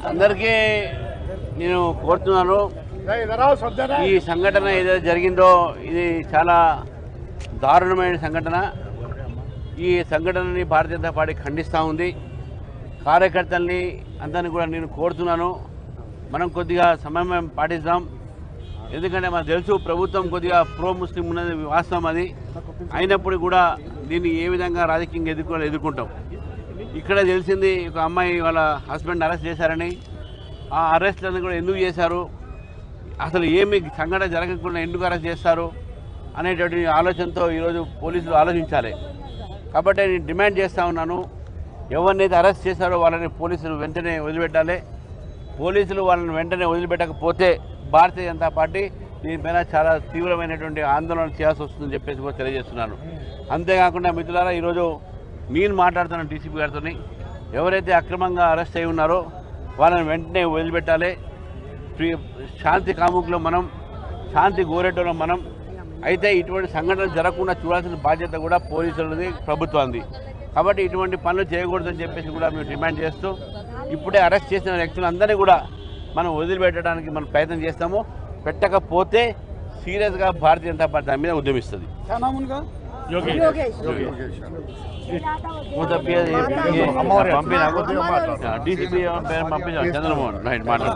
అందరికీ నేను కోరుతున్నాను, ఈ సంఘటన ఏదైతే జరిగిందో ఇది చాలా దారుణమైన సంఘటన. ఈ సంఘటనని భారతీయ జనతా పార్టీ ఖండిస్తూ ఉంది. కార్యకర్తల్ని అందరినీ కూడా నేను కోరుతున్నాను, మనం కొద్దిగా సమయం పాటిద్దాం. ఎందుకంటే మనకు తెలుసు ప్రభుత్వం కొద్దిగా ప్రో ముస్లిం ఉన్నది వాస్తవం. అది అయినప్పుడు కూడా దీన్ని ఏ విధంగా రాజకీయంగా ఎదుర్కొంటాం. ఇక్కడ తెలిసింది ఒక అమ్మాయి వాళ్ళ హస్బెండ్ అరెస్ట్ చేశారని. ఆ అరెస్ట్లను కూడా ఎందుకు చేశారు, అసలు ఏమి సంఘటన జరగకుండా ఎందుకు అరెస్ట్ చేస్తారు అనేటువంటి ఆలోచనతో ఈరోజు పోలీసులు ఆలోచించాలి. కాబట్టి నేను డిమాండ్ చేస్తూ ఉన్నాను, ఎవరినైతే అరెస్ట్ చేశారో వాళ్ళని పోలీసులు వెంటనే వదిలిపెట్టాలి. పోలీసులు వాళ్ళని వెంటనే వదిలిపెట్టకపోతే భారతీయ జనతా పార్టీ దీనిపైన చాలా తీవ్రమైనటువంటి ఆందోళన చేయాల్సి వస్తుందని చెప్పేసి కూడా తెలియజేస్తున్నాను. అంతేకాకుండా మిత్రులారా, ఈరోజు నేను మాట్లాడుతున్నాను డీసీపీ గారితో, ఎవరైతే అక్రమంగా అరెస్ట్ అయి ఉన్నారో వాళ్ళని వెంటనే వదిలిపెట్టాలి. శాంతి కాముకులు మనం, శాంతి గోరెటోలో మనం. అయితే ఇటువంటి సంఘటనలు జరగకుండా చూడాల్సిన బాధ్యత కూడా పోలీసులది, ప్రభుత్వానికి. కాబట్టి ఇటువంటి పనులు చేయకూడదని చెప్పేసి కూడా మేము డిమాండ్ చేస్తూ ఇప్పుడే అరెస్ట్ చేసిన వ్యక్తులందరినీ కూడా మనం వదిలిపెట్టడానికి మనం ప్రయత్నం చేస్తాము. పెట్టకపోతే సీరియస్గా భారతీయ జనతా పార్టీ దాని మీద ఉద్యమిస్తుంది. పంపిన డీసీపీ పంపించారు చంద్రమోహన్ రైట్ మాట్లాడు.